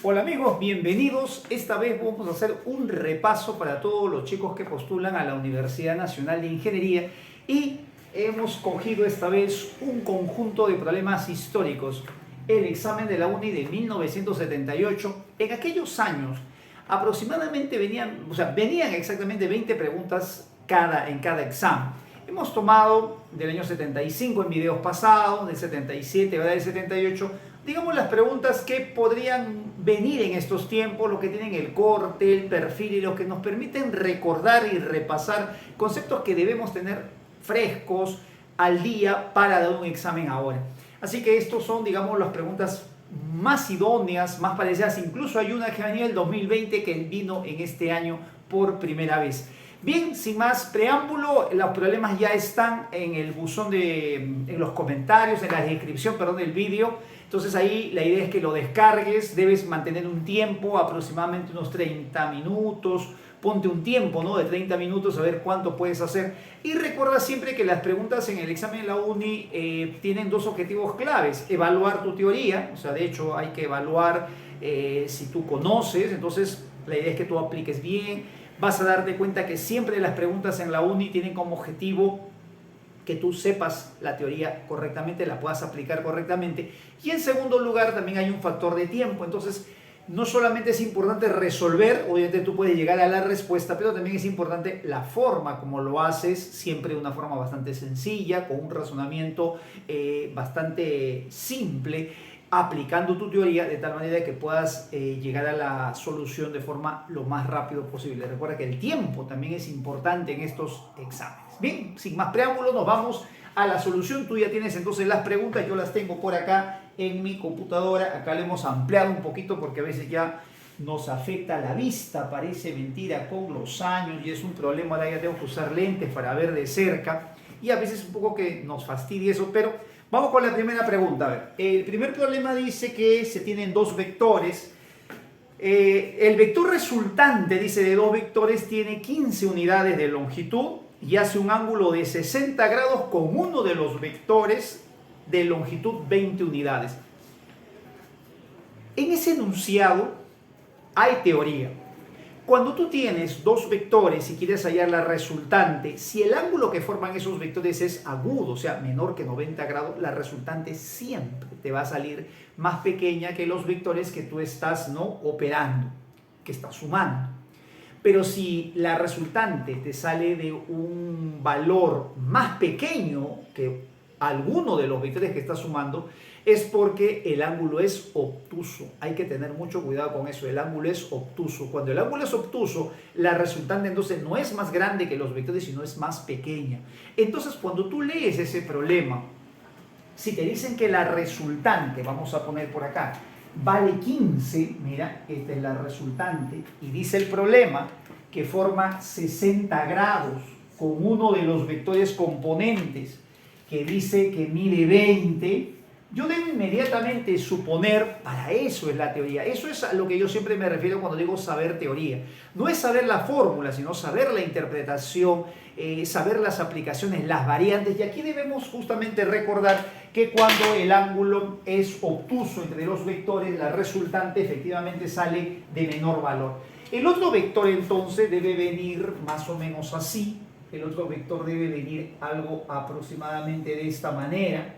Hola amigos, bienvenidos. Esta vez vamos a hacer un repaso para todos los chicos que postulan a la Universidad Nacional de Ingeniería y hemos cogido esta vez un conjunto de problemas históricos. El examen de la UNI de 1978. En aquellos años aproximadamente venían exactamente 20 preguntas en cada examen. Hemos tomado del año 75 en videos pasados, del 77, ¿verdad? Del 78, digamos las preguntas que podrían venir en estos tiempos, lo que tienen el corte, el perfil y lo que nos permiten recordar y repasar conceptos que debemos tener frescos al día para dar un examen ahora. Así que estos son, digamos, las preguntas más idóneas, más parecidas. Incluso hay una que venía en el 2020 que vino en este año por primera vez. Bien, sin más preámbulo, los problemas ya están en el buzón en los comentarios, en la descripción, del vídeo. Entonces ahí la idea es que lo descargues, debes mantener un tiempo, aproximadamente unos 30 minutos, ponte un tiempo, ¿no?, de 30 minutos a ver cuánto puedes hacer. Y recuerda siempre que las preguntas en el examen de la UNI tienen dos objetivos claves: evaluar tu teoría, o sea, de hecho hay que evaluar si tú conoces, entonces la idea es que tú apliques bien. Vas a darte cuenta que siempre las preguntas en la UNI tienen como objetivo que tú sepas la teoría correctamente, la puedas aplicar correctamente. Y en segundo lugar también hay un factor de tiempo. Entonces no solamente es importante resolver, obviamente tú puedes llegar a la respuesta, pero también es importante la forma como lo haces, siempre de una forma bastante sencilla, con un razonamiento bastante simple, aplicando tu teoría de tal manera que puedas llegar a la solución de forma lo más rápido posible. Recuerda que el tiempo también es importante en estos exámenes. Bien, sin más preámbulos, nos vamos a la solución. Tú ya tienes entonces las preguntas, yo las tengo por acá en mi computadora. Acá le hemos ampliado un poquito porque a veces ya nos afecta la vista, parece mentira con los años y es un problema. Ahora ya tengo que usar lentes para ver de cerca y a veces un poco que nos fastidia eso, pero vamos con la primera pregunta. A ver, el primer problema dice que se tienen dos vectores. El vector resultante, dice, de dos vectores tiene 15 unidades de longitud y hace un ángulo de 60 grados con uno de los vectores de longitud 20 unidades. En ese enunciado hay teoría. Cuando tú tienes dos vectores y quieres hallar la resultante, si el ángulo que forman esos vectores es agudo, o sea, menor que 90 grados, la resultante siempre te va a salir más pequeña que los vectores que tú estás operando, que estás sumando. Pero si la resultante te sale de un valor más pequeño que alguno de los vectores que estás sumando, es porque el ángulo es obtuso. Hay que tener mucho cuidado con eso. El ángulo es obtuso. Cuando el ángulo es obtuso, la resultante entonces no es más grande que los vectores, sino es más pequeña. Entonces, cuando tú lees ese problema, si te dicen que la resultante, vamos a poner por acá, vale 15, mira, esta es la resultante, y dice el problema que forma 60 grados con uno de los vectores componentes que dice que mide 20, yo debo inmediatamente suponer, para eso es la teoría. Eso es a lo que yo siempre me refiero cuando digo saber teoría. No es saber la fórmula, sino saber la interpretación, saber las aplicaciones, las variantes. Y aquí debemos justamente recordar que cuando el ángulo es obtuso entre los vectores, la resultante efectivamente sale de menor valor. El otro vector entonces debe venir más o menos así. El otro vector debe venir algo aproximadamente de esta manera.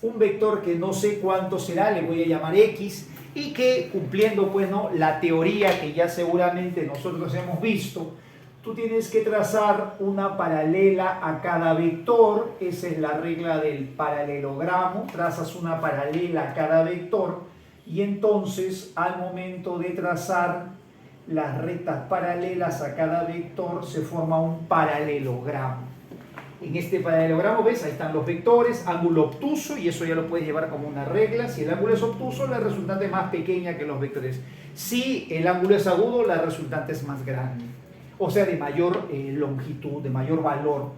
Un vector que no sé cuánto será, le voy a llamar X, y que cumpliendo la teoría que ya seguramente nosotros hemos visto, tú tienes que trazar una paralela a cada vector. Esa es la regla del paralelogramo. Trazas una paralela a cada vector y entonces al momento de trazar las rectas paralelas a cada vector se forma un paralelogramo. En este paralelogramo, ¿ves? Ahí están los vectores, ángulo obtuso, y eso ya lo puedes llevar como una regla. Si el ángulo es obtuso, la resultante es más pequeña que los vectores. Si el ángulo es agudo, la resultante es más grande. O sea, de mayor longitud, de mayor valor.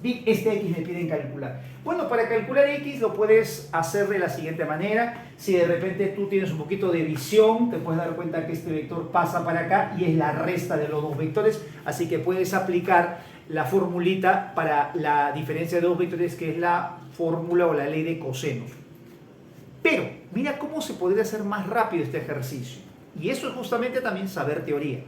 Bien, este X me piden calcular. Bueno, para calcular X lo puedes hacer de la siguiente manera. Si de repente tú tienes un poquito de visión, te puedes dar cuenta que este vector pasa para acá y es la resta de los dos vectores. Así que puedes aplicar la formulita para la diferencia de dos vectores, que es la fórmula o la ley de cosenos. Pero mira cómo se podría hacer más rápido este ejercicio. Y eso es justamente también saber teoría.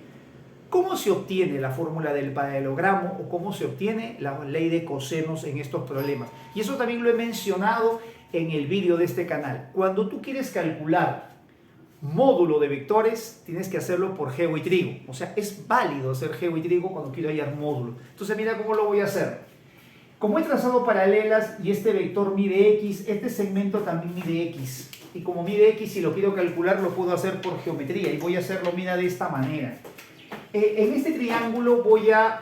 ¿Cómo se obtiene la fórmula del paralelogramo o cómo se obtiene la ley de cosenos en estos problemas? Y eso también lo he mencionado en el vídeo de este canal. Cuando tú quieres calcular módulo de vectores, tienes que hacerlo por geo y trigo. O sea, es válido hacer geo y trigo cuando quiero hallar módulo. Entonces mira cómo lo voy a hacer. Como he trazado paralelas y este vector mide x, este segmento también mide x. Y como mide x y lo quiero calcular, lo puedo hacer por geometría. Y voy a hacerlo, mira, de esta manera. En este triángulo voy a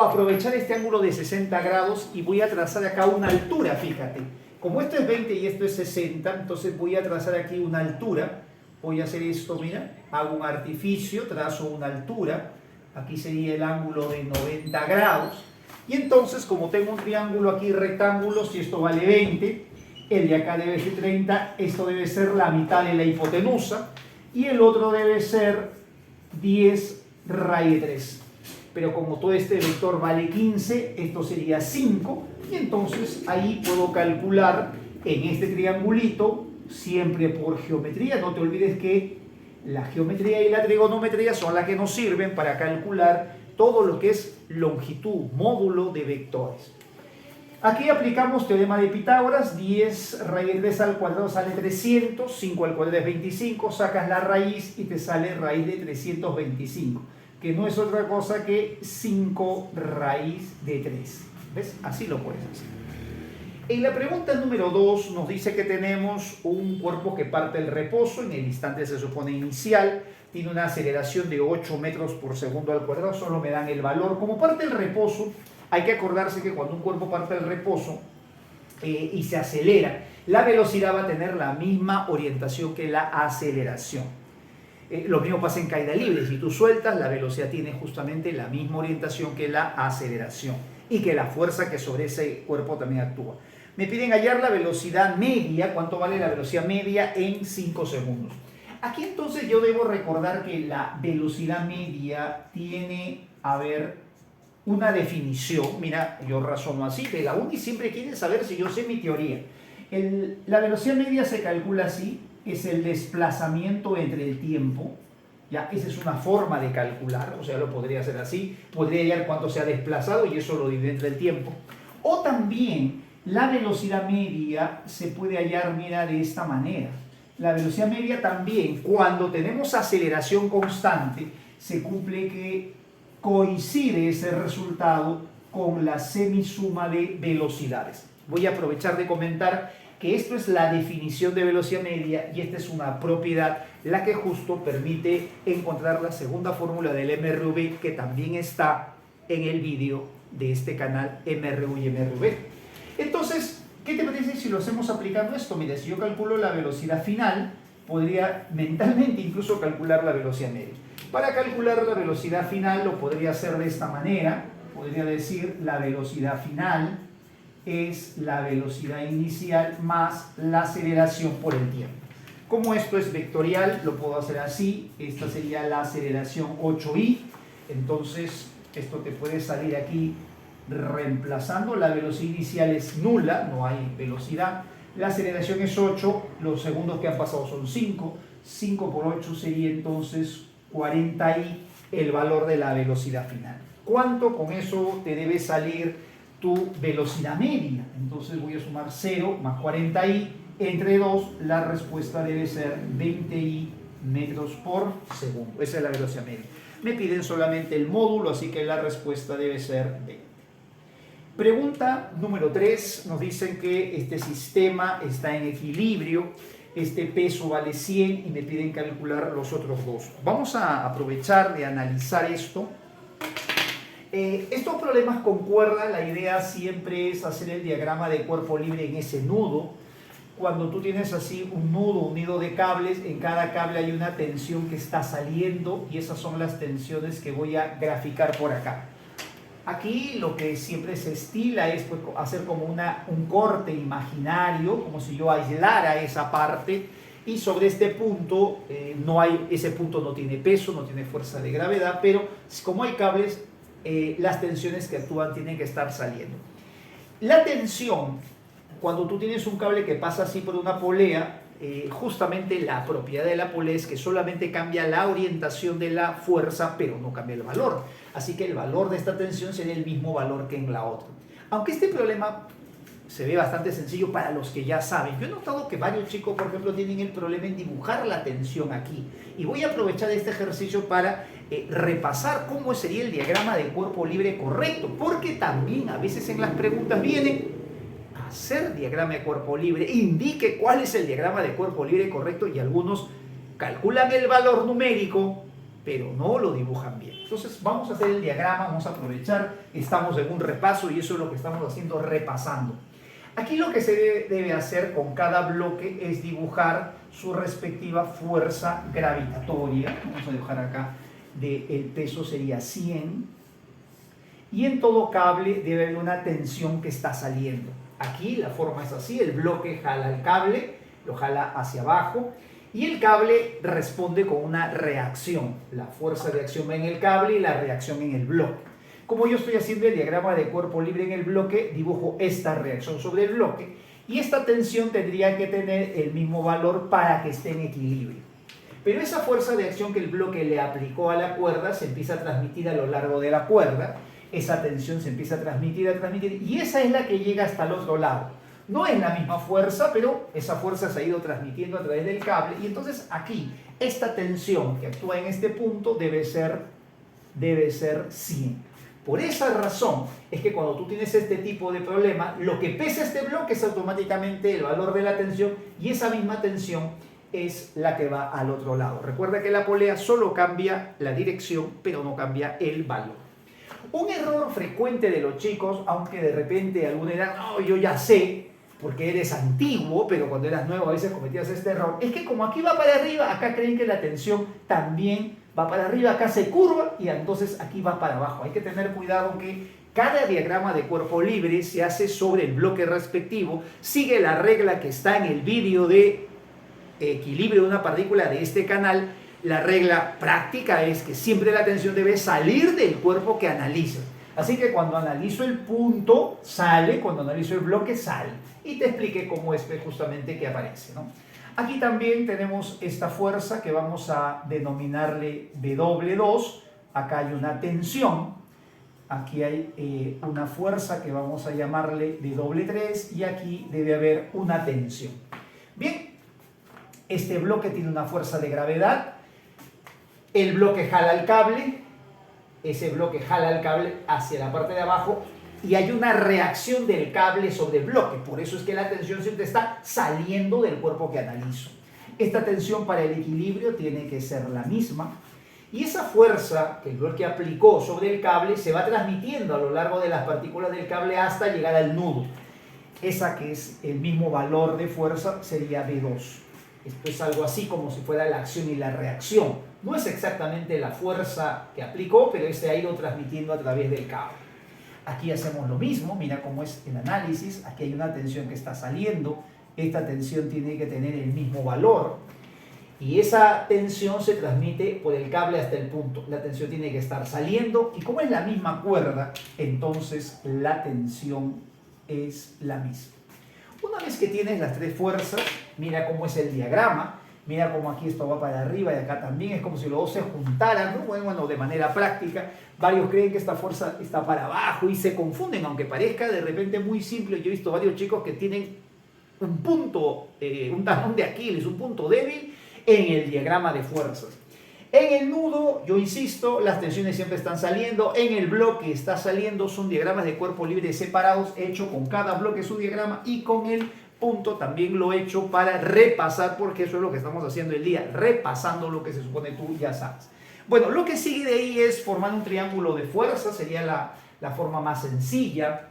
aprovechar este ángulo de 60 grados y voy a trazar acá una altura, fíjate. Como esto es 20 y esto es 60, entonces voy a trazar aquí una altura. Voy a hacer esto, mira, hago un artificio, trazo una altura. Aquí sería el ángulo de 90 grados. Y entonces, como tengo un triángulo aquí rectángulo, si esto vale 20, el de acá debe ser 30, esto debe ser la mitad de la hipotenusa, y el otro debe ser 10 raíz de 3. Pero como todo este vector vale 15, esto sería 5, y entonces ahí puedo calcular en este triangulito, siempre por geometría. No te olvides que la geometría y la trigonometría son las que nos sirven para calcular todo lo que es longitud, módulo de vectores. Aquí aplicamos teorema de Pitágoras. 10 raíz de 3 al cuadrado sale 300, 5 al cuadrado es 25, sacas la raíz y te sale raíz de 325, que no es otra cosa que 5 raíz de 3. ¿Ves? Así lo puedes hacer. En la pregunta número 2 nos dice que tenemos un cuerpo que parte del reposo, en el instante se supone inicial, tiene una aceleración de 8 metros por segundo al cuadrado, solo me dan el valor. Como parte del reposo, hay que acordarse que cuando un cuerpo parte del reposo y se acelera, la velocidad va a tener la misma orientación que la aceleración. Lo mismo pasa en caída libre. Si tú sueltas, la velocidad tiene justamente la misma orientación que la aceleración y que la fuerza que sobre ese cuerpo también actúa. Me piden hallar la velocidad media. ¿Cuánto vale la velocidad media en 5 segundos? Aquí entonces yo debo recordar que la velocidad media tiene, una definición. Mira, yo razono así, de la uni siempre quieren saber si yo sé mi teoría. La velocidad media se calcula así, es el desplazamiento entre el tiempo. Ya, esa es una forma de calcular, o sea, lo podría hacer así. Podría hallar cuánto se ha desplazado y eso lo divide entre el tiempo. O también la velocidad media se puede hallar, mira, de esta manera. La velocidad media también, cuando tenemos aceleración constante, se cumple que coincide ese resultado con la semisuma de velocidades. Voy a aprovechar de comentar que esto es la definición de velocidad media y esta es una propiedad la que justo permite encontrar la segunda fórmula del MRV, que también está en el vídeo de este canal MRU y MRV. Entonces, ¿qué te parece si lo hacemos aplicando esto? Mira, si yo calculo la velocidad final, podría mentalmente incluso calcular la velocidad media. Para calcular la velocidad final lo podría hacer de esta manera. Podría decir la velocidad final es la velocidad inicial más la aceleración por el tiempo. Como esto es vectorial, lo puedo hacer así. Esta sería la aceleración 8i. Entonces, esto te puede salir aquí reemplazando. La velocidad inicial es nula, no hay velocidad. La aceleración es 8, los segundos que han pasado son 5. 5 por 8 sería entonces 40i, el valor de la velocidad final. ¿Cuánto? Con eso te debe salir tu velocidad media. Entonces voy a sumar 0 más 40i entre 2, la respuesta debe ser 20i metros por segundo. Esa es la velocidad media. Me piden solamente el módulo, así que la respuesta debe ser 20. Pregunta número 3, nos dicen que este sistema está en equilibrio, este peso vale 100 y me piden calcular los otros dos. Vamos a aprovechar de analizar esto. Estos problemas concuerdan, la idea siempre es hacer el diagrama de cuerpo libre en ese nudo. Cuando tú tienes así un nudo unido de cables, en cada cable hay una tensión que está saliendo y esas son las tensiones que voy a graficar por acá. Aquí lo que siempre se estila es pues, hacer como un corte imaginario, como si yo aislara esa parte y sobre este punto, ese punto no tiene peso, no tiene fuerza de gravedad, pero como hay cables, las tensiones que actúan tienen que estar saliendo. La tensión cuando tú tienes un cable que pasa así por una polea, justamente la propiedad de la polea es que solamente cambia la orientación de la fuerza, pero no cambia el valor. Así que el valor de esta tensión sería el mismo valor que en la otra. Aunque este problema se ve bastante sencillo para los que ya saben. Yo he notado que varios chicos, por ejemplo, tienen el problema en dibujar la tensión aquí. Y voy a aprovechar este ejercicio para repasar cómo sería el diagrama de cuerpo libre correcto. Porque también a veces en las preguntas viene hacer diagrama de cuerpo libre, indique cuál es el diagrama de cuerpo libre correcto y algunos calculan el valor numérico, pero no lo dibujan bien. Entonces vamos a hacer el diagrama, vamos a aprovechar, estamos en un repaso y eso es lo que estamos haciendo, repasando. Aquí lo que se debe hacer con cada bloque es dibujar su respectiva fuerza gravitatoria. Vamos a dibujar acá, el peso sería 100. Y en todo cable debe haber una tensión que está saliendo. Aquí la forma es así, el bloque jala el cable, lo jala hacia abajo y el cable responde con una reacción. La fuerza de acción va en el cable y la reacción en el bloque. Como yo estoy haciendo el diagrama de cuerpo libre en el bloque, dibujo esta reacción sobre el bloque y esta tensión tendría que tener el mismo valor para que esté en equilibrio. Pero esa fuerza de acción que el bloque le aplicó a la cuerda se empieza a transmitir a lo largo de la cuerda. Esa tensión se empieza a transmitir, y esa es la que llega hasta el otro lado. No es la misma fuerza, pero esa fuerza se ha ido transmitiendo a través del cable, y entonces aquí, esta tensión que actúa en este punto debe ser 100. Por esa razón es que cuando tú tienes este tipo de problema, lo que pesa este bloque es automáticamente el valor de la tensión, y esa misma tensión es la que va al otro lado. Recuerda que la polea solo cambia la dirección, pero no cambia el valor. Un error frecuente de los chicos, aunque de repente algunos dirán, no, yo ya sé, porque eres antiguo, pero cuando eras nuevo a veces cometías este error, es que como aquí va para arriba, acá creen que la tensión también va para arriba, acá se curva y entonces aquí va para abajo. Hay que tener cuidado que cada diagrama de cuerpo libre se hace sobre el bloque respectivo, sigue la regla que está en el vídeo de equilibrio de una partícula de este canal. La regla práctica es que siempre la tensión debe salir del cuerpo que analiza. Así que cuando analizo el punto, sale, cuando analizo el bloque, sale. Y te expliqué cómo es justamente que aparece, ¿no? Aquí también tenemos esta fuerza que vamos a denominarle W2. Acá hay una tensión. Aquí hay una fuerza que vamos a llamarle W3 y aquí debe haber una tensión. Bien, este bloque tiene una fuerza de gravedad. El bloque jala el cable, ese bloque jala el cable hacia la parte de abajo y hay una reacción del cable sobre el bloque. Por eso es que la tensión siempre está saliendo del cuerpo que analizo. Esta tensión para el equilibrio tiene que ser la misma y esa fuerza que el bloque aplicó sobre el cable se va transmitiendo a lo largo de las partículas del cable hasta llegar al nudo. Esa que es el mismo valor de fuerza sería V2. Esto es algo así como si fuera la acción y la reacción. No es exactamente la fuerza que aplicó, pero se ha ido transmitiendo a través del cable. Aquí hacemos lo mismo, mira cómo es el análisis. Aquí hay una tensión que está saliendo. Esta tensión tiene que tener el mismo valor. Y esa tensión se transmite por el cable hasta el punto. La tensión tiene que estar saliendo. Y como es la misma cuerda, entonces la tensión es la misma. Una vez que tienes las tres fuerzas, mira cómo es el diagrama, mira cómo aquí esto va para arriba y acá también, es como si los dos se juntaran, ¿no? Bueno, de manera práctica, varios creen que esta fuerza está para abajo y se confunden, aunque parezca de repente muy simple. Yo he visto varios chicos que tienen un punto, un talón de Aquiles, un punto débil en el diagrama de fuerzas. En el nudo, yo insisto, las tensiones siempre están saliendo, en el bloque está saliendo, son diagramas de cuerpo libre separados, hecho con cada bloque su diagrama y con el punto también lo he hecho para repasar, porque eso es lo que estamos haciendo el día, repasando lo que se supone tú ya sabes. Bueno, lo que sigue de ahí es formar un triángulo de fuerza, sería la forma más sencilla.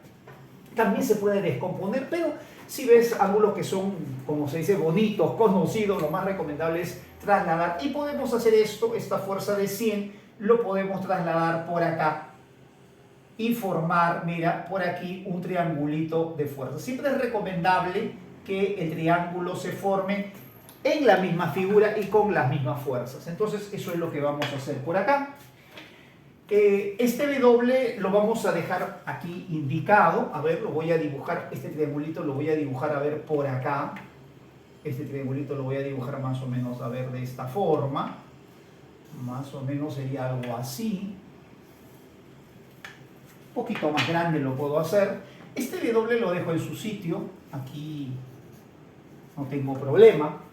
También se puede descomponer, pero si ves ángulos que son, como se dice, bonitos, conocidos, lo más recomendable es trasladar. Y podemos hacer esto, esta fuerza de 100, lo podemos trasladar por acá y formar, mira, por aquí un triangulito de fuerza. Siempre es recomendable que el triángulo se forme en la misma figura y con las mismas fuerzas. Entonces, eso es lo que vamos a hacer por acá. Este W lo vamos a dejar aquí indicado. A ver, lo voy a dibujar. Este triangulito lo voy a dibujar, a ver, por acá. Este triangulito lo voy a dibujar más o menos, a ver, de esta forma. Más o menos sería algo así. Un poquito más grande lo puedo hacer. Este W lo dejo en su sitio. Aquí no tengo problema.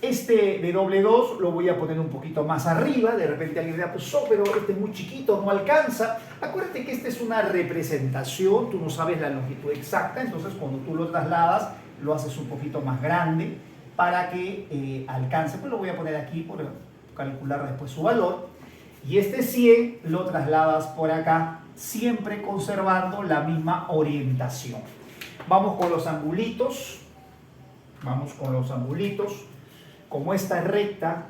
Este W2 lo voy a poner un poquito más arriba. De repente alguien dirá, pues pero este es muy chiquito, no alcanza. Acuérdate que esta es una representación, tú no sabes la longitud exacta, entonces cuando tú lo trasladas, lo haces un poquito más grande para que alcance. Pues lo voy a poner aquí por calcular después su valor. Y este 100 lo trasladas por acá, siempre conservando la misma orientación. Vamos con los angulitos. Vamos con los angulitos. Como esta recta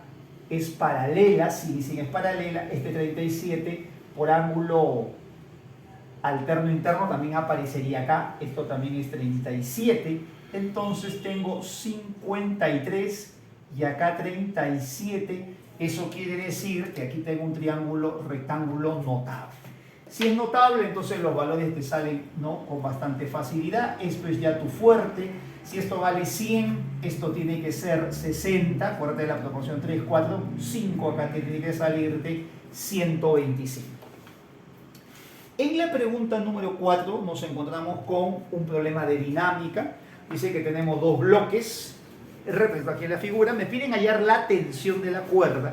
es paralela, si dicen es paralela, este 37 por ángulo alterno interno también aparecería acá. Esto también es 37. Entonces tengo 53 y acá 37. Eso quiere decir que aquí tengo un triángulo rectángulo notable. Si es notable, entonces los valores te salen, ¿no?, con bastante facilidad. Esto es ya tu fuerte. Si esto vale 100, esto tiene que ser 60. Acuérdate de la proporción 3, 4, 5. Acá te tiene que salirte 125. En la pregunta número 4 nos encontramos con un problema de dinámica. Dice que tenemos dos bloques. Repito aquí en la figura. Me piden hallar la tensión de la cuerda.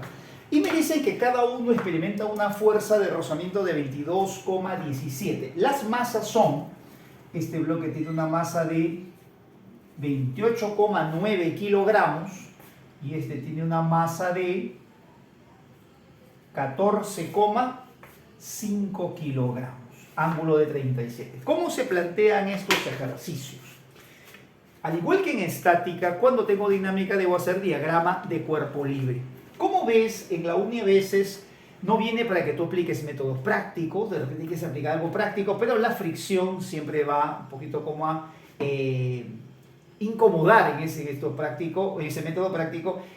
Y me dicen que cada uno experimenta una fuerza de rozamiento de 22,17. Las masas son, este bloque tiene una masa de 28,9 kilogramos y este tiene una masa de 14,5 kilogramos, ángulo de 37. ¿Cómo se plantean estos ejercicios? Al igual que en estática, cuando tengo dinámica debo hacer diagrama de cuerpo libre. Como ves, en la uni a veces no viene para que tú apliques métodos prácticos, de repente tienes que aplicar algo práctico, pero la fricción siempre va un poquito como a incomodar en ese método práctico,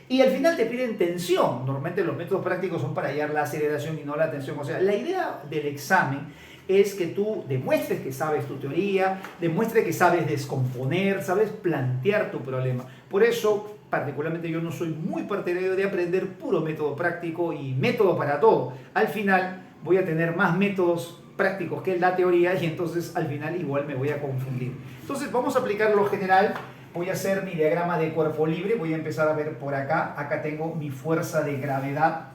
y al final te piden tensión. Normalmente los métodos prácticos son para hallar la aceleración y no la tensión. O sea, la idea del examen es que tú demuestres que sabes tu teoría, demuestres que sabes descomponer, sabes plantear tu problema. Por eso, particularmente yo no soy muy partidario de aprender puro método práctico y método para todo. Al final voy a tener más métodos prácticos que la teoría y entonces al final igual me voy a confundir. Entonces vamos a aplicar lo general. Voy a hacer mi diagrama de cuerpo libre. Voy a empezar a ver por acá. Acá tengo mi fuerza de gravedad.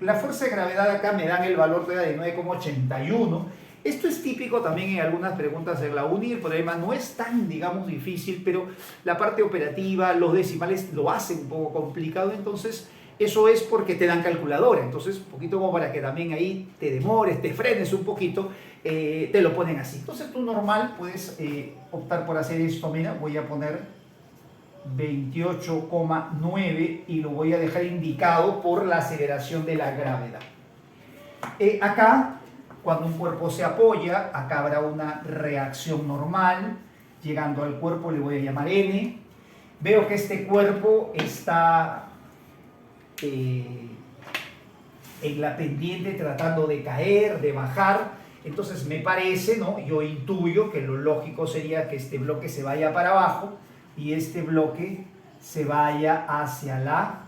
La fuerza de gravedad acá me dan el valor de 9,81. Esto es típico también en algunas preguntas de la uni. El problema no es tan, digamos, difícil, pero la parte operativa, los decimales lo hacen un poco complicado. Entonces, eso es porque te dan calculadora. Entonces, un poquito como para que también ahí te demores, te frenes un poquito, te lo ponen así. Entonces, tú normal puedes optar por hacer esto. Mira, voy a poner 28,9 y lo voy a dejar indicado por la aceleración de la gravedad. Acá, cuando un cuerpo se apoya, acá habrá una reacción normal. Llegando al cuerpo le voy a llamar N. Veo que este cuerpo está en la pendiente tratando de caer, de bajar. Entonces me parece, ¿no?, yo intuyo que lo lógico sería que este bloque se vaya para abajo y este bloque se vaya hacia la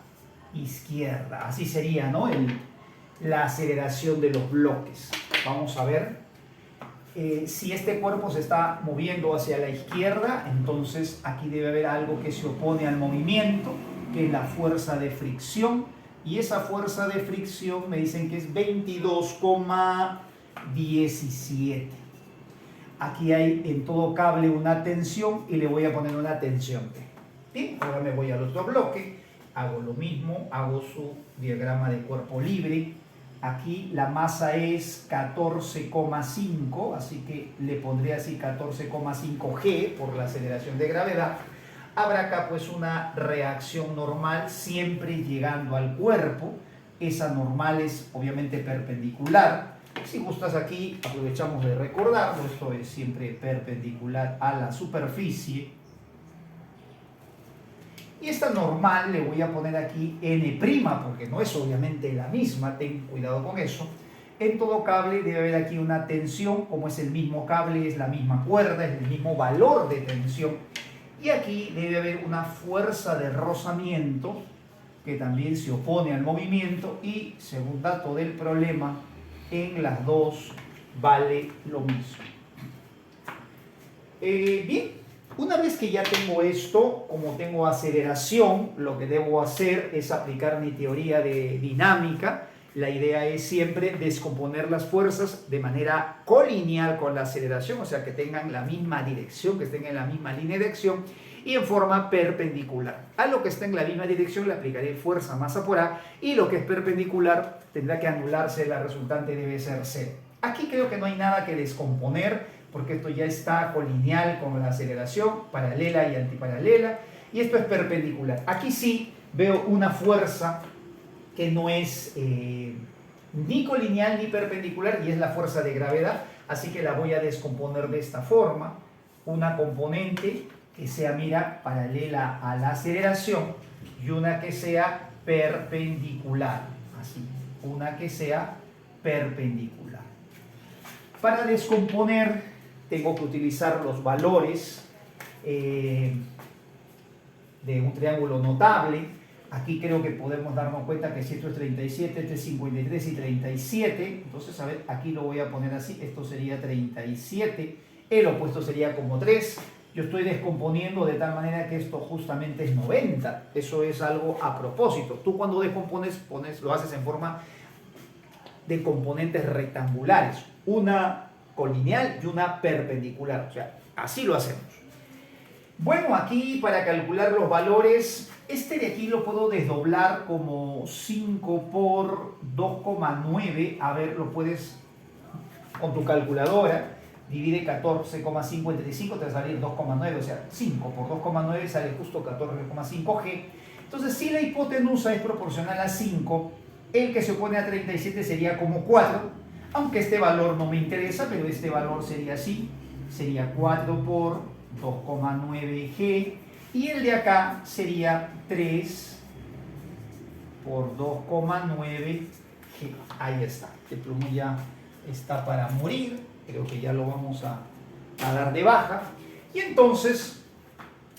izquierda. Así sería, ¿no?, la aceleración de los bloques. Vamos a ver. Si este cuerpo se está moviendo hacia la izquierda, entonces aquí debe haber algo que se opone al movimiento, que es la fuerza de fricción. Y esa fuerza de fricción me dicen que es 22,17. Aquí hay en todo cable una tensión y le voy a poner una tensión T. Bien, ahora me voy al otro bloque, hago lo mismo, hago su diagrama de cuerpo libre. Aquí la masa es 14,5, así que le pondré así 14,5 G por la aceleración de gravedad. Habrá acá pues una reacción normal siempre llegando al cuerpo. Esa normal es obviamente perpendicular. Si gustas aquí aprovechamos de recordarlo, esto es siempre perpendicular a la superficie. Y esta normal le voy a poner aquí N', porque no es obviamente la misma, ten cuidado con eso. En todo cable debe haber aquí una tensión, como es el mismo cable, es la misma cuerda, es el mismo valor de tensión. Y aquí debe haber una fuerza de rozamiento que también se opone al movimiento y, según dato del problema, en las dos vale lo mismo. Bien, una vez que ya tengo esto, como tengo aceleración, lo que debo hacer es aplicar mi teoría de dinámica. La idea es siempre descomponer las fuerzas de manera colineal con la aceleración, o sea, que tengan la misma dirección, que estén en la misma línea de acción y en forma perpendicular. A lo que está en la misma dirección le aplicaré fuerza masa por A y lo que es perpendicular tendrá que anularse, la resultante debe ser cero. Aquí creo que no hay nada que descomponer porque esto ya está colineal con la aceleración, paralela y antiparalela, y esto es perpendicular. Aquí sí veo una fuerza que no es ni colineal ni perpendicular y es la fuerza de gravedad, así que la voy a descomponer de esta forma. Una componente que sea, mira, paralela a la aceleración y una que sea perpendicular, así, una que sea perpendicular. Para descomponer tengo que utilizar los valores de un triángulo notable. Aquí creo que podemos darnos cuenta que si esto es 37, este es 53 y 37, entonces a ver, aquí lo voy a poner así, esto sería 37, el opuesto sería como 3, yo estoy descomponiendo de tal manera que esto justamente es 90, eso es algo a propósito. Tú cuando descompones, lo haces en forma de componentes rectangulares, una colineal y una perpendicular, o sea, así lo hacemos. Bueno, aquí para calcular los valores, este de aquí lo puedo desdoblar como 5 por 2,9. A ver, lo puedes con tu calculadora. Divide 14,5 entre 5, te va a salir 2,9. O sea, 5 por 2,9 sale justo 14,5 G. Entonces, si la hipotenusa es proporcional a 5, el que se opone a 37 sería como 4. Aunque este valor no me interesa, pero este valor sería así. Sería 4 por 2,9G y el de acá sería 3 por 2,9G. Ahí está, el plomo ya está para morir, creo que ya lo vamos a dar de baja. Y entonces,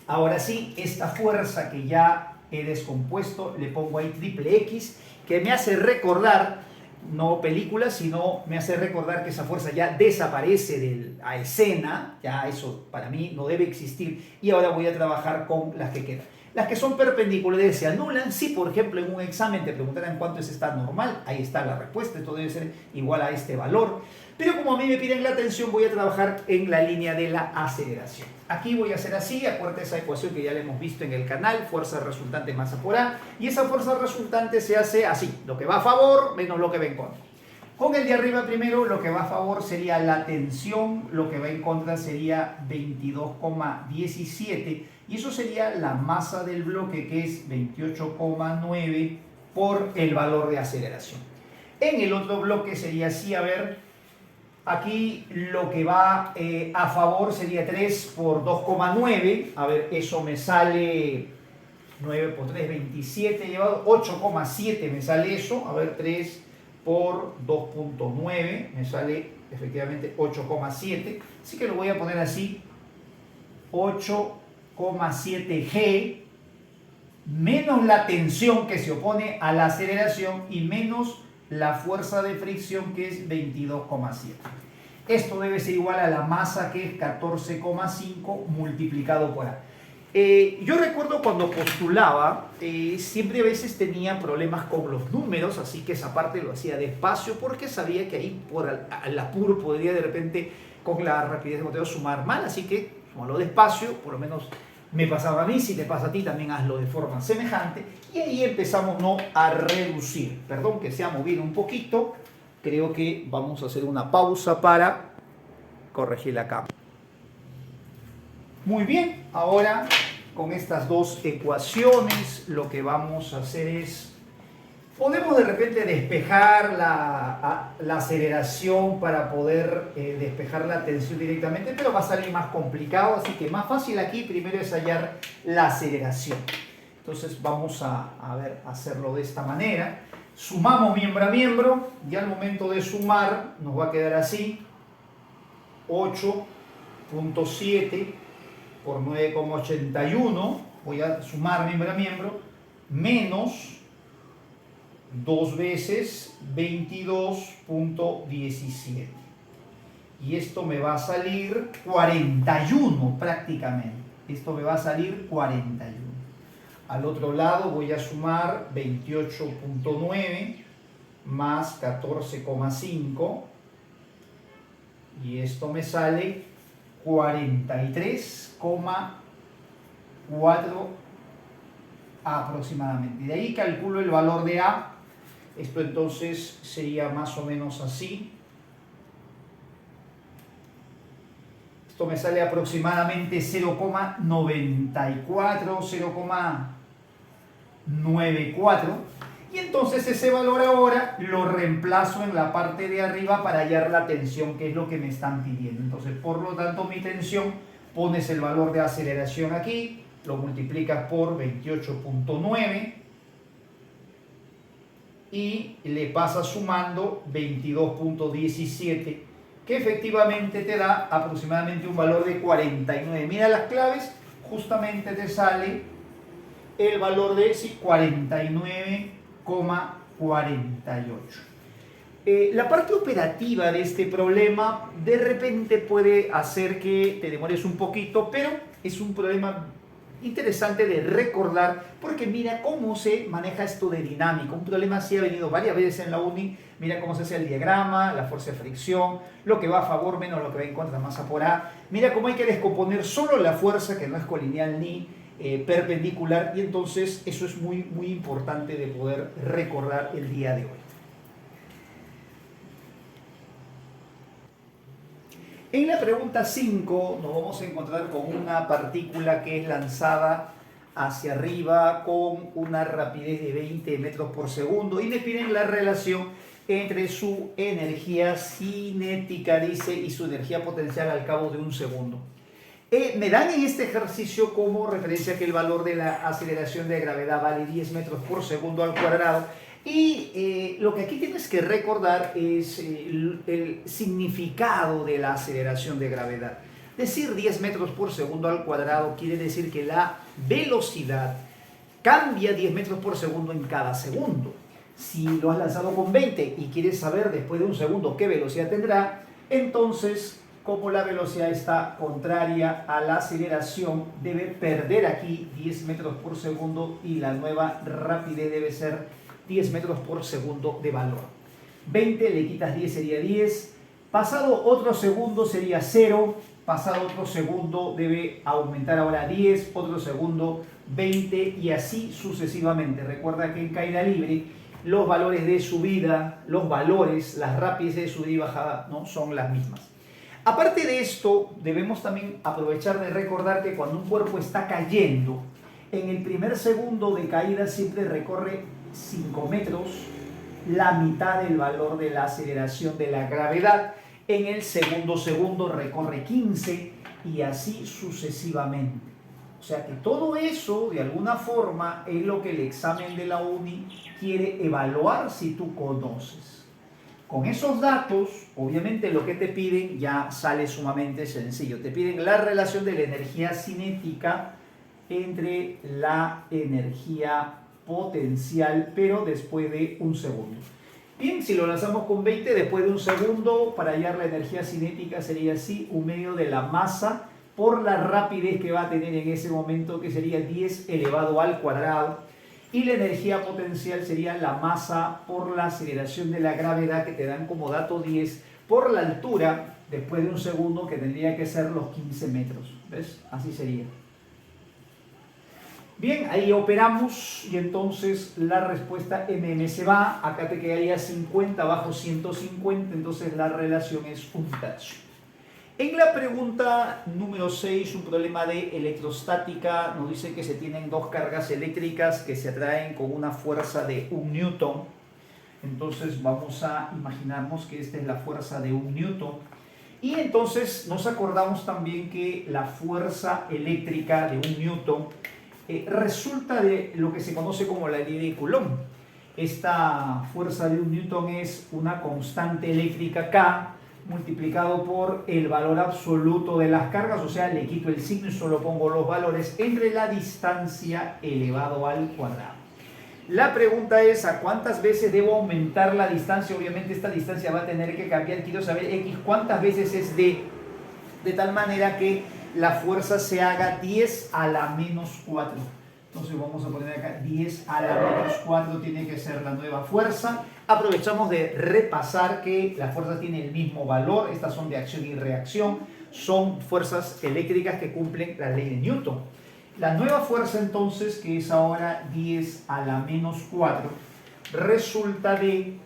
ahora sí, esta fuerza que ya he descompuesto, le pongo ahí triple X, que me hace recordar, no película, sino me hace recordar que esa fuerza ya desaparece de la escena, ya eso para mí no debe existir, y ahora voy a trabajar con las que quedan. Las que son perpendiculares se anulan. Si por ejemplo en un examen te preguntaran cuánto es esta normal, ahí está la respuesta, esto debe ser igual a este valor. Pero como a mí me piden la tensión, voy a trabajar en la línea de la aceleración. Aquí voy a hacer así, acuérdate esa ecuación que ya la hemos visto en el canal, fuerza resultante masa por A, y esa fuerza resultante se hace así, lo que va a favor menos lo que va en contra. Con el de arriba primero, lo que va a favor sería la tensión, lo que va en contra sería 22,17, y eso sería la masa del bloque, que es 28,9 por el valor de aceleración. En el otro bloque sería así, a ver, aquí lo que va a favor sería 3 por 2,9, a ver, eso me sale 9 por 3, 27, llevado 8,7 me sale eso, a ver, 3 por 2,9 me sale efectivamente 8,7, así que lo voy a poner así, 8,7 G menos la tensión que se opone a la aceleración y menos la fuerza de fricción, que es 22,7. Esto debe ser igual a la masa, que es 14,5 multiplicado por A. Yo recuerdo cuando postulaba, siempre a veces tenía problemas con los números, así que esa parte lo hacía despacio porque sabía que ahí por al apuro podría de repente con la rapidez de conteo sumar mal, así que lo despacio, por lo menos me pasaba a mí, si te pasa a ti también hazlo de forma semejante, y ahí empezamos a reducir. Perdón que se ha movido un poquito, creo que vamos a hacer una pausa para corregir la cámara. Muy bien, ahora con estas dos ecuaciones lo que vamos a hacer es, podemos de repente despejar la aceleración para poder despejar la tensión directamente, pero va a salir más complicado, así que más fácil aquí primero es hallar la aceleración. Entonces vamos a ver, hacerlo de esta manera. Sumamos miembro a miembro y al momento de sumar nos va a quedar así: 8.7 por 9,81, voy a sumar miembro a miembro, menos 2 veces 22.17. Y esto me va a salir 41 prácticamente. Esto me va a salir 41. Al otro lado voy a sumar 28.9 más 14,5. Y esto me sale 43,4 aproximadamente. De ahí calculo el valor de A. Esto entonces sería más o menos así. Esto me sale aproximadamente 0,94, 0,94. Y entonces ese valor ahora lo reemplazo en la parte de arriba para hallar la tensión, que es lo que me están pidiendo. Entonces, por lo tanto, mi tensión, pones el valor de aceleración aquí, lo multiplicas por 28.9 y le pasas sumando 22.17, que efectivamente te da aproximadamente un valor de 49. Mira las claves, justamente te sale el valor de 49,48. La parte operativa de este problema de repente puede hacer que te demores un poquito, pero es un problema interesante de recordar, porque mira cómo se maneja esto de dinámica. Un problema así ha venido varias veces en la uni. Mira cómo se hace el diagrama, la fuerza de fricción, lo que va a favor menos lo que va en contra, masa por A. Mira cómo hay que descomponer solo la fuerza, que no es colineal ni perpendicular, y entonces eso es muy importante de poder recordar el día de hoy. En la pregunta 5 nos vamos a encontrar con una partícula que es lanzada hacia arriba con una rapidez de 20 metros por segundo y me piden la relación entre su energía cinética, dice, y su energía potencial al cabo de un segundo. Me dan en este ejercicio como referencia que el valor de la aceleración de gravedad vale 10 metros por segundo al cuadrado. Y lo que aquí tienes que recordar es el significado de la aceleración de gravedad. Decir 10 metros por segundo al cuadrado quiere decir que la velocidad cambia 10 metros por segundo en cada segundo. Si lo has lanzado con 20 y quieres saber después de un segundo qué velocidad tendrá, entonces, como la velocidad está contraria a la aceleración, debe perder aquí 10 metros por segundo y la nueva rapidez debe ser 10 metros por segundo de valor. 20 le quitas 10 sería 10, pasado otro segundo sería 0, pasado otro segundo debe aumentar ahora 10, otro segundo 20 y así sucesivamente. Recuerda que en caída libre los valores de subida, las rapideces de subida y bajada no son las mismas. Aparte de esto, debemos también aprovechar de recordar que cuando un cuerpo está cayendo, en el primer segundo de caída siempre recorre 5 metros, la mitad del valor de la aceleración de la gravedad. En el segundo segundo recorre 15 y así sucesivamente. O sea que todo eso, de alguna forma, es lo que el examen de la uni quiere evaluar si tú conoces. Con esos datos, obviamente lo que te piden ya sale sumamente sencillo. Te piden la relación de la energía cinética entre la energía potencial, pero después de un segundo. Bien, si lo lanzamos con 20, después de un segundo, para hallar la energía cinética sería así, 1/2 de la masa por la rapidez que va a tener en ese momento, que sería 10 elevado al cuadrado, y la energía potencial sería la masa por la aceleración de la gravedad, que te dan como dato 10, por la altura, después de un segundo, que tendría que ser los 15 metros. ¿Ves? Así sería. Bien, ahí operamos y entonces la respuesta mm se va, acá te quedaría 50 bajo 150, entonces la relación es 1/3. En la pregunta número 6, un problema de electrostática, nos dice que se tienen dos cargas eléctricas que se atraen con una fuerza de 1 newton. Entonces vamos a imaginarnos que esta es la fuerza de 1 newton. Y entonces nos acordamos también que la fuerza eléctrica de 1 newton resulta de lo que se conoce como la ley de Coulomb. Esta fuerza de 1 newton es una constante eléctrica K multiplicado por el valor absoluto de las cargas, o sea, le quito el signo y solo pongo los valores entre la distancia elevado al cuadrado. La pregunta es, ¿a cuántas veces debo aumentar la distancia? Obviamente esta distancia va a tener que cambiar. Quiero saber X cuántas veces es D, de tal manera que la fuerza se haga 10 a la menos 4. Entonces vamos a poner acá 10 a la menos 4 tiene que ser la nueva fuerza. Aprovechamos de repasar que la fuerza tiene el mismo valor. Estas son de acción y reacción. Son fuerzas eléctricas que cumplen la ley de Newton. La nueva fuerza entonces, que es ahora 10 a la menos 4, resulta de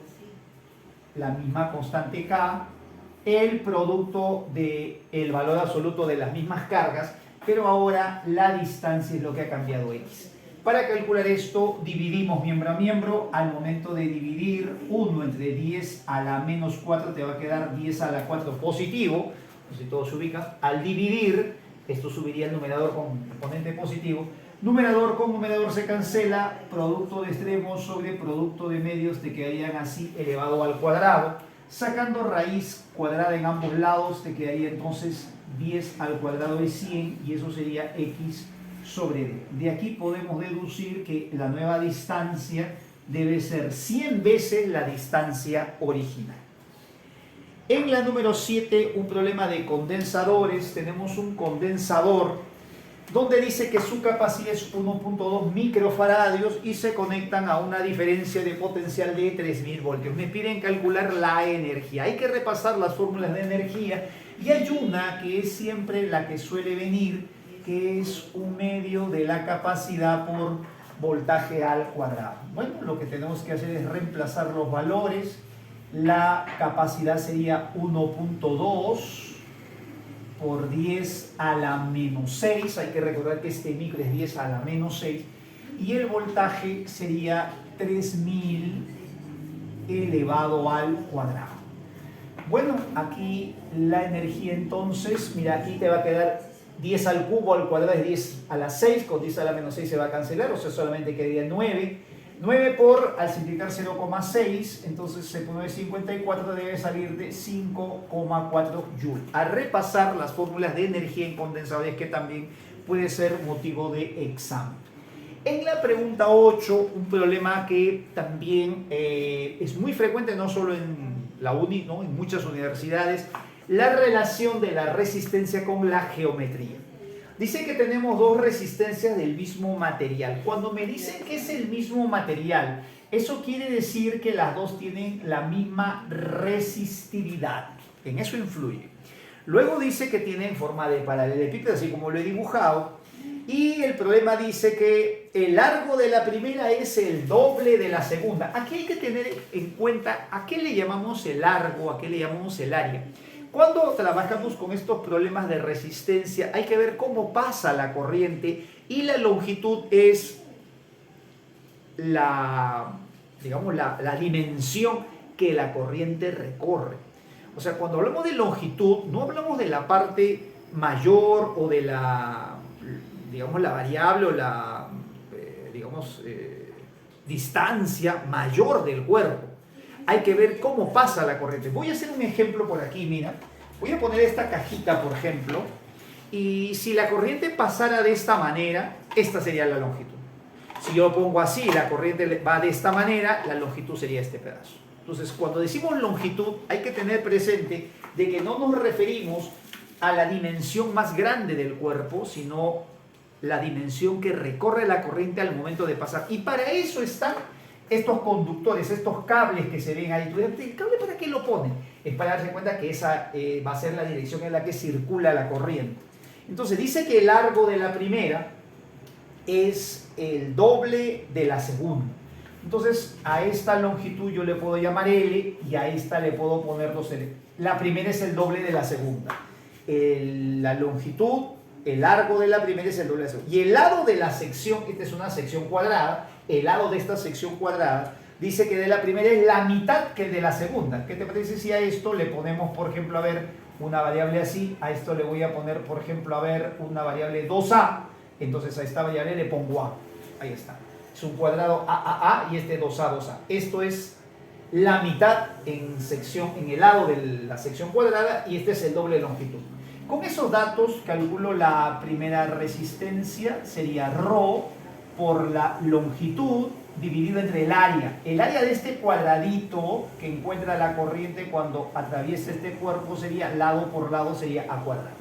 la misma constante K, el producto del valor absoluto de las mismas cargas, pero ahora la distancia es lo que ha cambiado X. Para calcular esto, dividimos miembro a miembro. Al momento de dividir 1 entre 10 a la menos 4, te va a quedar 10 a la 4 positivo. No sé si todo se ubica. Al dividir, esto subiría el numerador con componente positivo. Numerador con numerador se cancela. Producto de extremos sobre producto de medios te quedarían así elevado al cuadrado. Sacando raíz cuadrada en ambos lados, te quedaría entonces 10 al cuadrado de 100 y eso sería X sobre D. De aquí podemos deducir que la nueva distancia debe ser 100 veces la distancia original. En la número 7, un problema de condensadores. Tenemos un condensador donde dice que su capacidad es 1.2 microfaradios y se conectan a una diferencia de potencial de 3000 voltios. Me piden calcular la energía. Hay que repasar las fórmulas de energía y hay una que es siempre la que suele venir, que es un medio de la capacidad por voltaje al cuadrado. Bueno, lo que tenemos que hacer es reemplazar los valores. La capacidad sería 1.2 por 10 a la menos 6. Hay que recordar que este micro es 10 a la menos 6. Y el voltaje sería 3000 elevado al cuadrado. Bueno, aquí la energía entonces, mira, aquí te va a quedar 10 al cubo al cuadrado es 10 a la 6, con 10 a la menos 6 se va a cancelar, o sea, solamente quedaría 9. 9 por, al simplificar 0,6, entonces se pone 54, debe salir de 5,4 Joule. A repasar las fórmulas de energía en condensadores, que también puede ser motivo de examen. En la pregunta 8, un problema que también es muy frecuente, no solo en la UNI, ¿no? En muchas universidades, la relación de la resistencia con la geometría. Dice que tenemos dos resistencias del mismo material. Cuando me dicen que es el mismo material, eso quiere decir que las dos tienen la misma resistividad. En eso influye. Luego dice que tienen forma de paralelepípedo, así como lo he dibujado. Y el problema dice que el largo de la primera es el doble de la segunda. Aquí hay que tener en cuenta a qué le llamamos el largo, a qué le llamamos el área. Cuando trabajamos con estos problemas de resistencia, hay que ver cómo pasa la corriente y la longitud es digamos, la dimensión que la corriente recorre. O sea, cuando hablamos de longitud, no hablamos de la parte mayor o de digamos, la variable o distancia mayor del cuerpo. Hay que ver cómo pasa la corriente. Voy a hacer un ejemplo por aquí, mira. Voy a poner esta cajita, por ejemplo, y si la corriente pasara de esta manera, esta sería la longitud. Si yo lo pongo así, la corriente va de esta manera, la longitud sería este pedazo. Entonces, cuando decimos longitud, hay que tener presente de que no nos referimos a la dimensión más grande del cuerpo, sino la dimensión que recorre la corriente al momento de pasar. Y para eso están estos conductores, estos cables que se ven ahí. ¿El cable para qué lo ponen? Es para darse cuenta que esa va a ser la dirección en la que circula la corriente. Entonces dice que el largo de la primera es el doble de la segunda. Entonces a esta longitud yo le puedo llamar L y a esta le puedo poner 2L. La primera es el doble de la segunda. La longitud, el largo de la primera es el doble de la segunda. Y el lado de la sección, esta es una sección cuadrada, el lado de esta sección cuadrada dice que de la primera es la mitad que de la segunda. ¿Qué te parece si a esto le ponemos, por ejemplo, a ver, una variable así? A esto le voy a poner, por ejemplo, a ver, una variable 2A. Entonces a esta variable le pongo A. Ahí está. Es un cuadrado A y este 2A, 2A. Esto es la mitad en el lado de la sección cuadrada y este es el doble de longitud. Con esos datos calculo la primera resistencia, sería ρ por la longitud dividido entre el área. El área de este cuadradito que encuentra la corriente cuando atraviesa este cuerpo sería lado por lado, sería A cuadrado.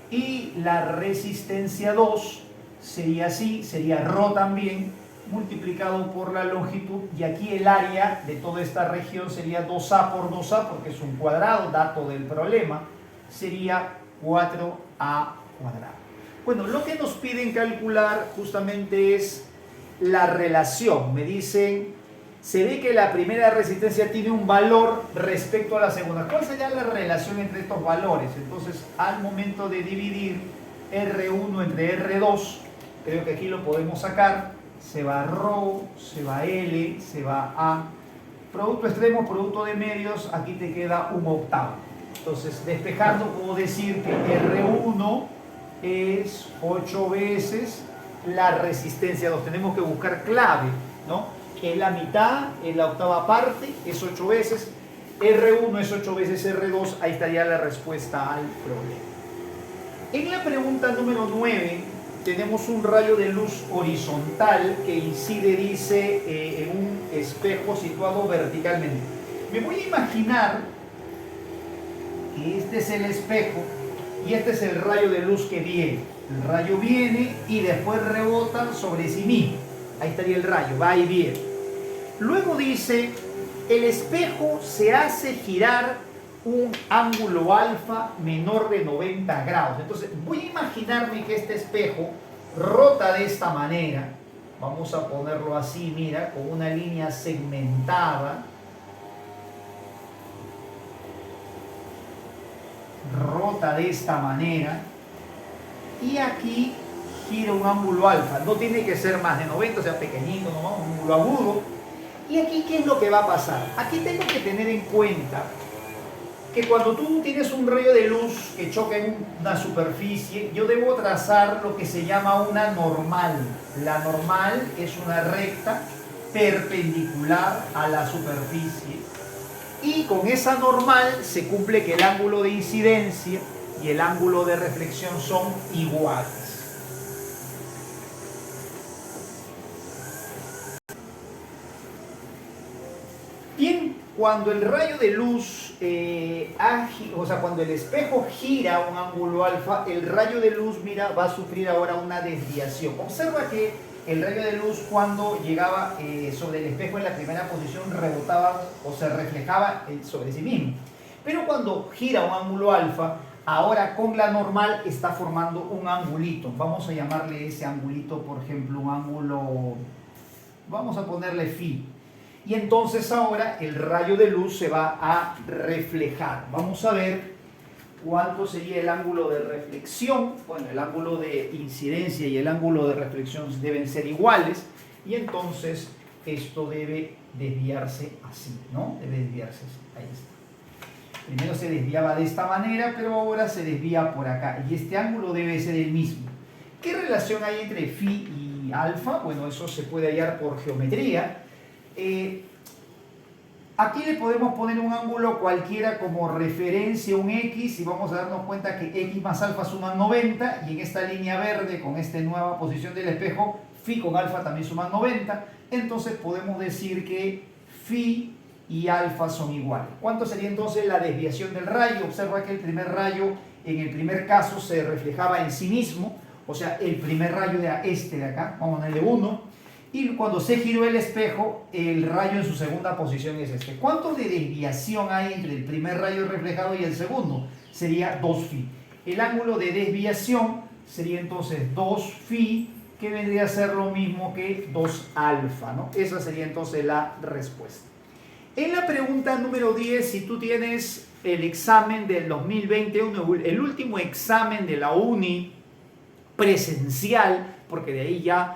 Y la resistencia 2 sería así, sería ρ también, multiplicado por la longitud, y aquí el área de toda esta región sería 2A por 2A, porque es un cuadrado, dato del problema, sería 4A cuadrado. Bueno, lo que nos piden calcular justamente es la relación. Me dicen, se ve que la primera resistencia tiene un valor respecto a la segunda. ¿Cuál sería la relación entre estos valores? Entonces, al momento de dividir R1 entre R2, creo que aquí lo podemos sacar. Se va ρ, se va L, se va A. Producto extremo, producto de medios, aquí te queda un octavo. Entonces, despejando, puedo decir que R1 es 8 veces la resistencia 2. Tenemos que buscar clave, ¿no? Que es la mitad, es la octava parte, es 8 veces. R1 es 8 veces R2, ahí estaría la respuesta al problema. En la pregunta número 9, tenemos un rayo de luz horizontal que incide, dice, en un espejo situado verticalmente. Me voy a imaginar que este es el espejo y este es el rayo de luz que viene. El rayo viene y después rebota sobre sí mismo. Ahí estaría el rayo, va y viene. Luego dice, el espejo se hace girar un ángulo alfa menor de 90 grados. Entonces voy a imaginarme que este espejo rota de esta manera. Vamos a ponerlo así, mira, con una línea segmentada. Rota de esta manera. Y aquí gira un ángulo alfa. No tiene que ser más de 90, o sea, pequeñito, ¿no? Un ángulo agudo. Y aquí, ¿qué es lo que va a pasar? Aquí tengo que tener en cuenta que cuando tú tienes un rayo de luz que choca en una superficie, yo debo trazar lo que se llama una normal. La normal es una recta perpendicular a la superficie. Y con esa normal se cumple que el ángulo de incidencia y el ángulo de reflexión son iguales. Bien, cuando el rayo de luz, cuando el espejo gira un ángulo alfa, el rayo de luz, mira, va a sufrir ahora una desviación. Observa que el rayo de luz cuando llegaba sobre el espejo en la primera posición rebotaba o se reflejaba sobre sí mismo. Pero cuando gira un ángulo alfa, ahora con la normal está formando un angulito. Vamos a llamarle ese angulito, por ejemplo, un ángulo, vamos a ponerle phi. Y entonces ahora el rayo de luz se va a reflejar. Vamos a ver cuánto sería el ángulo de reflexión. Bueno, el ángulo de incidencia y el ángulo de reflexión deben ser iguales. Y entonces esto debe desviarse así, ¿no? Debe desviarse así. Ahí está. Primero se desviaba de esta manera, pero ahora se desvía por acá. Y este ángulo debe ser el mismo. ¿Qué relación hay entre phi y alfa? Bueno, eso se puede hallar por geometría. Aquí le podemos poner un ángulo cualquiera como referencia, un X, y vamos a darnos cuenta que X más alfa suman 90, y en esta línea verde, con esta nueva posición del espejo, phi con alfa también suman 90, entonces podemos decir que phi y alfa son iguales. ¿Cuánto sería entonces la desviación del rayo? Observa que el primer rayo, en el primer caso, se reflejaba en sí mismo, o sea, el primer rayo era este de acá, vamos a ponerle 1, y cuando se giró el espejo, el rayo en su segunda posición es este. ¿Cuánto de desviación hay entre el primer rayo reflejado y el segundo? Sería 2 phi. El ángulo de desviación sería entonces 2 phi, que vendría a ser lo mismo que 2 alfa, ¿no? Esa sería entonces la respuesta. En la pregunta número 10, si tú tienes el examen del 2021, el último examen de la uni presencial, porque de ahí ya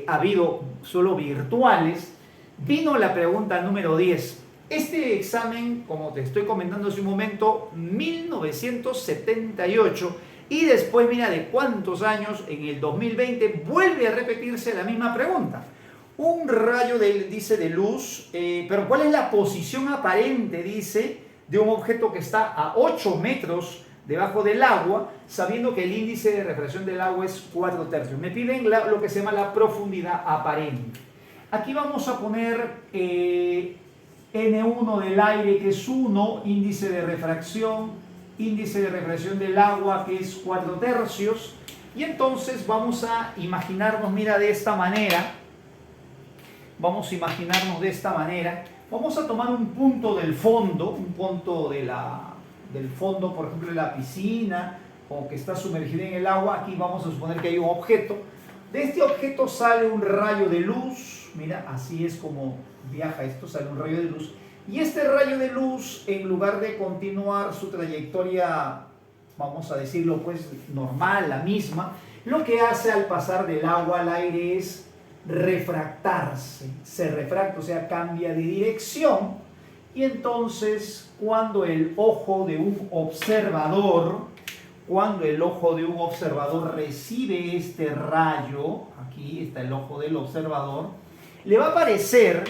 ha habido solo virtuales, vino la pregunta número 10. Este examen, como te estoy comentando hace un momento, 1978, Y después, mira, de cuántos años, en el 2020, vuelve a repetirse la misma pregunta. Un rayo dice, de luz, pero ¿cuál es la posición aparente, dice, de un objeto que está a 8 metros debajo del agua, sabiendo que el índice de refracción del agua es 4/3? Me piden lo que se llama la profundidad aparente. Aquí vamos a poner N1 del aire, que es 1, índice de refracción del agua, que es 4/3. Y entonces vamos a imaginarnos, mira, de esta manera. Vamos a imaginarnos de esta manera. Vamos a tomar un punto del fondo, un punto del fondo, por ejemplo, de la piscina, o que está sumergido en el agua. Aquí vamos a suponer que hay un objeto. De este objeto sale un rayo de luz. Mira, así es como viaja esto, sale un rayo de luz. Y este rayo de luz, en lugar de continuar su trayectoria, vamos a decirlo pues normal, la misma, lo que hace al pasar del agua al aire es refractarse. Se refracta, o sea, cambia de dirección. Y entonces, cuando el ojo de un observador recibe este rayo, aquí está el ojo del observador, le va a parecer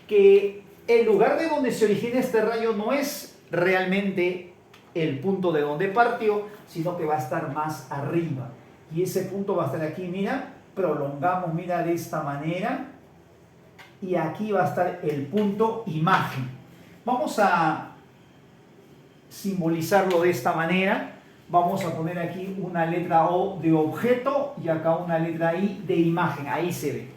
que el lugar de donde se origina este rayo no es realmente el punto de donde partió, sino que va a estar más arriba. Y ese punto va a estar aquí, mira, prolongamos, mira, de esta manera. Y aquí va a estar el punto imagen. Vamos a simbolizarlo de esta manera. Vamos a poner aquí una letra O de objeto y acá una letra I de imagen. Ahí se ve.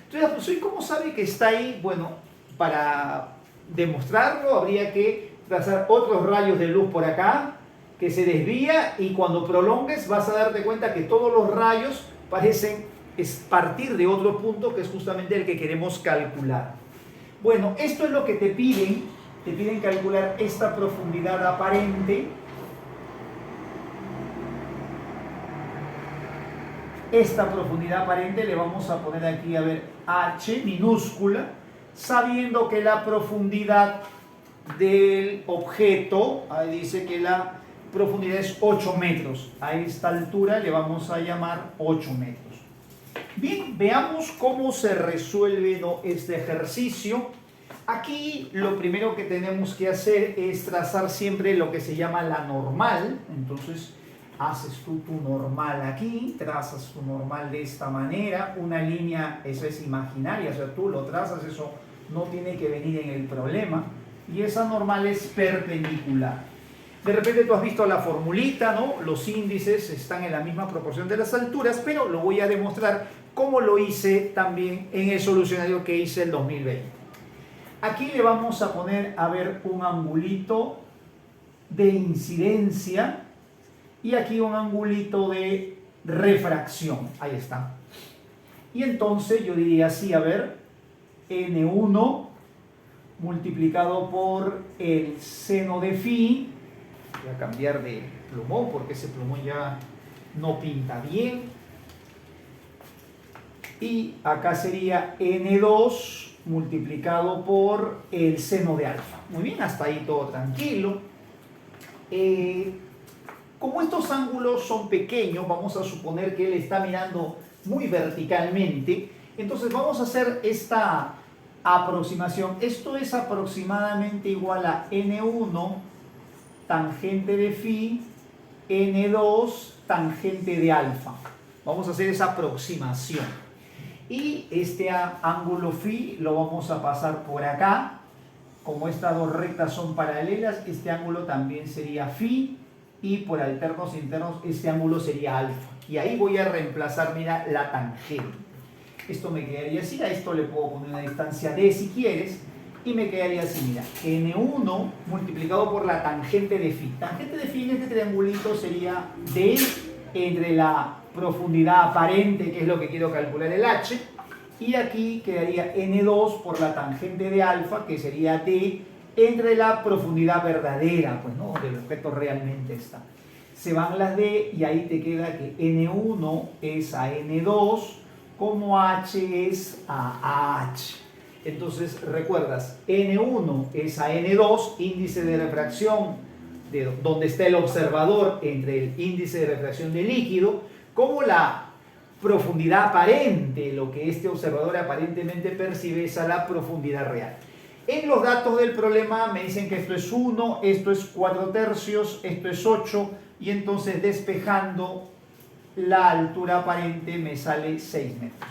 Entonces, pues, ¿y cómo sabe que está ahí? Bueno, para demostrarlo habría que trazar otros rayos de luz por acá, que se desvía, y cuando prolongues vas a darte cuenta que todos los rayos parecen partir de otro punto, que es justamente el que queremos calcular. Bueno, esto es lo que te piden calcular esta profundidad aparente. Esta profundidad aparente le vamos a poner aquí, a ver, H minúscula, sabiendo que la profundidad del objeto, ahí dice que la profundidad es 8 metros. A esta altura le vamos a llamar 8 metros. Bien, veamos cómo se resuelve este ejercicio. Aquí lo primero que tenemos que hacer es trazar siempre lo que se llama la normal. Entonces, haces tú tu normal aquí, trazas tu normal de esta manera, una línea, eso es imaginaria, o sea, tú lo trazas, eso no tiene que venir en el problema, y esa normal es perpendicular. De repente tú has visto la formulita, ¿no? Los índices están en la misma proporción de las alturas, pero lo voy a demostrar como lo hice también en el solucionario que hice el 2020. Aquí le vamos a poner, a ver, un angulito de incidencia, y aquí un angulito de refracción. Ahí está. Y entonces yo diría así, a ver, N1 multiplicado por el seno de phi. Voy a cambiar de plumón porque ese plumón ya no pinta bien. Y acá sería N2 multiplicado por el seno de alfa. Muy bien, hasta ahí todo tranquilo. Como estos ángulos son pequeños, vamos a suponer que él está mirando muy verticalmente. Entonces vamos a hacer esta aproximación. Esto es aproximadamente igual a N1 tangente de phi, N2 tangente de alfa. Vamos a hacer esa aproximación. Y este ángulo phi lo vamos a pasar por acá. Como estas dos rectas son paralelas, este ángulo también sería phi. Y por alternos internos este ángulo sería alfa. Y ahí voy a reemplazar, mira, la tangente. Esto me quedaría así, a esto le puedo poner una distancia d si quieres, y me quedaría así, mira, N1 multiplicado por la tangente de phi. Tangente de phi en este triangulito sería d entre la profundidad aparente, que es lo que quiero calcular, el h, y aquí quedaría N2 por la tangente de alfa, que sería d entre la profundidad verdadera, pues, ¿no? Donde el objeto realmente está. Se van las d y ahí te queda que N1 es a N2 como H es a H. Entonces recuerdas, N1 es a N2, índice de refracción de donde está el observador entre el índice de refracción del líquido, como la profundidad aparente, lo que este observador aparentemente percibe, es a la profundidad real. En los datos del problema me dicen que esto es 1, esto es 4/3, esto es 8, y entonces despejando la altura aparente me sale 6 metros.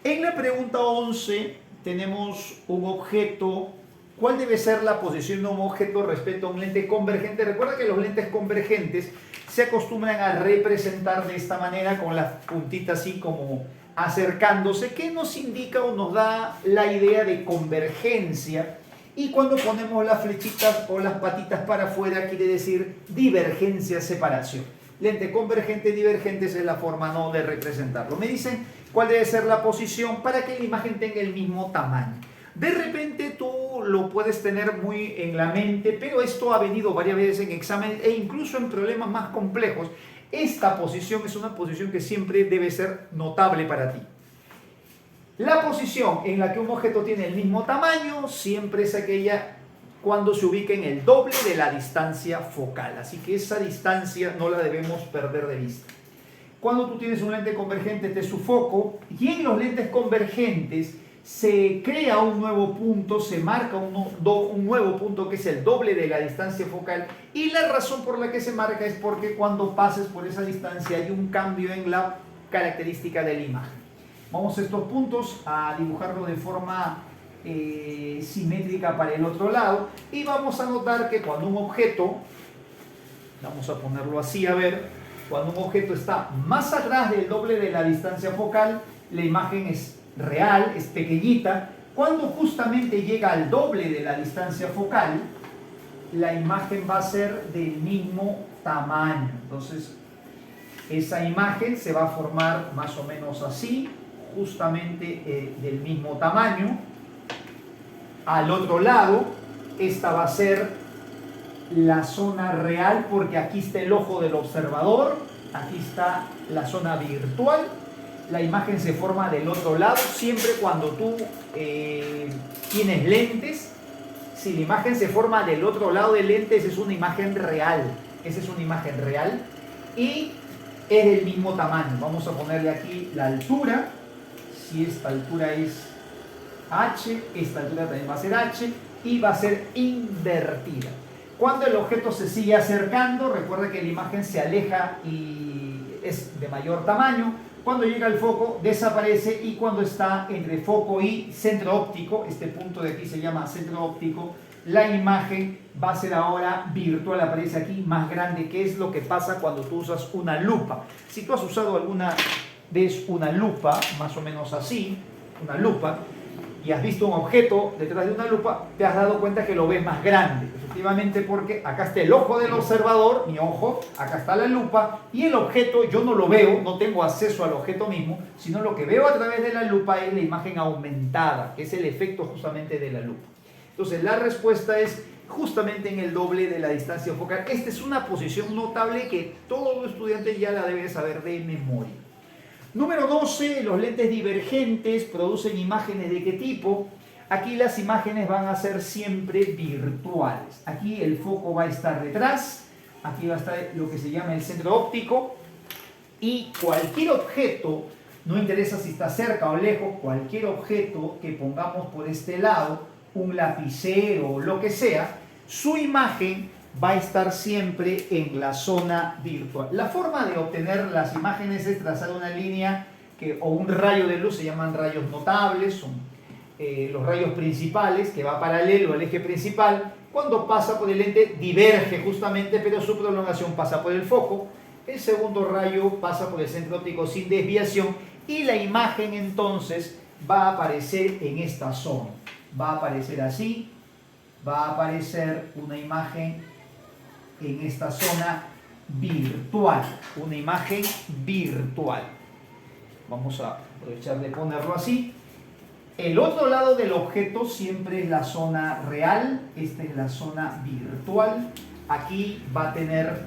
En la pregunta 11 tenemos un objeto. ¿Cuál debe ser la posición de un objeto respecto a un lente convergente? Recuerda que los lentes convergentes se acostumbran a representar de esta manera, con las puntitas así como acercándose, que nos indica o nos da la idea de convergencia. Y cuando ponemos las flechitas o las patitas para afuera, quiere decir divergencia, separación. Lente convergente, divergente es la forma no de representarlo. Me dicen cuál debe ser la posición para que la imagen tenga el mismo tamaño. De repente tú lo puedes tener muy en la mente, pero esto ha venido varias veces en exámenes e incluso en problemas más complejos. Esta posición es una posición que siempre debe ser notable para ti. La posición en la que un objeto tiene el mismo tamaño siempre es aquella cuando se ubica en el doble de la distancia focal. Así que esa distancia no la debemos perder de vista. Cuando tú tienes un lente convergente, este es su foco, y en los lentes convergentes se crea un nuevo punto, se marca un nuevo punto que es el doble de la distancia focal, y la razón por la que se marca es porque cuando pases por esa distancia hay un cambio en la característica de la imagen. Vamos a estos puntos a dibujarlo de forma simétrica para el otro lado, y vamos a notar que cuando un objeto, vamos a ponerlo así, a ver, cuando un objeto está más atrás del doble de la distancia focal, la imagen es real, es pequeñita. Cuando justamente llega al doble de la distancia focal, la imagen va a ser del mismo tamaño. Entonces, esa imagen se va a formar más o menos así, justamente del mismo tamaño. Al otro lado, esta va a ser la zona real, porque aquí está el ojo del observador, aquí está la zona virtual. La imagen se forma del otro lado. Siempre cuando tú tienes lentes, si la imagen se forma del otro lado del lente, esa es una imagen real. Esa es una imagen real y es del mismo tamaño. Vamos a ponerle aquí la altura. Si esta altura es H, esta altura también va a ser H y va a ser invertida. Cuando el objeto se sigue acercando, recuerda que la imagen se aleja y es de mayor tamaño. Cuando llega al foco desaparece, y cuando está entre foco y centro óptico, este punto de aquí se llama centro óptico, la imagen va a ser ahora virtual, aparece aquí más grande, que es lo que pasa cuando tú usas una lupa. Si tú has usado alguna vez una lupa, más o menos así, una lupa, y has visto un objeto detrás de una lupa, te has dado cuenta que lo ves más grande, efectivamente, porque acá está el ojo del observador, mi ojo, acá está la lupa, y el objeto yo no lo veo, no tengo acceso al objeto mismo, sino lo que veo a través de la lupa es la imagen aumentada, que es el efecto justamente de la lupa. Entonces la respuesta es justamente en el doble de la distancia focal. Esta es una posición notable que todo estudiante ya la debe saber de memoria. Número 12, los lentes divergentes producen imágenes ¿de qué tipo? Aquí las imágenes van a ser siempre virtuales. Aquí el foco va a estar detrás, aquí va a estar lo que se llama el centro óptico, y cualquier objeto, no interesa si está cerca o lejos, cualquier objeto que pongamos por este lado, un lapicero o lo que sea, su imagen va a estar siempre en la zona virtual. La forma de obtener las imágenes es trazar una línea o un rayo de luz, se llaman rayos notables, son los rayos principales, que va paralelo al eje principal. Cuando pasa por el lente diverge justamente, pero su prolongación pasa por el foco. El segundo rayo pasa por el centro óptico sin desviación, y la imagen entonces va a aparecer en esta zona. Va a aparecer así, va a aparecer una imagen en esta zona virtual, una imagen virtual. Vamos a aprovechar de ponerlo así. El otro lado del objeto siempre es la zona real, esta es la zona virtual. Aquí va a tener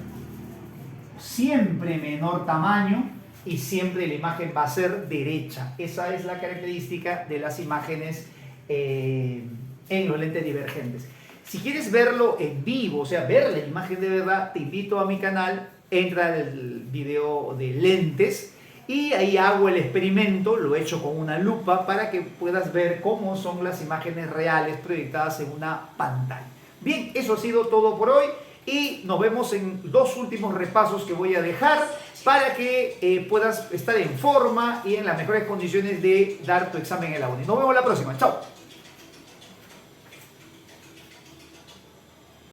siempre menor tamaño y siempre la imagen va a ser derecha. Esa es la característica de las imágenes en los lentes divergentes. Si quieres verlo en vivo, o sea, ver la imagen de verdad, te invito a mi canal, entra al video de lentes y ahí hago el experimento, lo he hecho con una lupa para que puedas ver cómo son las imágenes reales proyectadas en una pantalla. Bien, eso ha sido todo por hoy y nos vemos en dos últimos repasos que voy a dejar para que puedas estar en forma y en las mejores condiciones de dar tu examen en la uni. Nos vemos la próxima. Chao.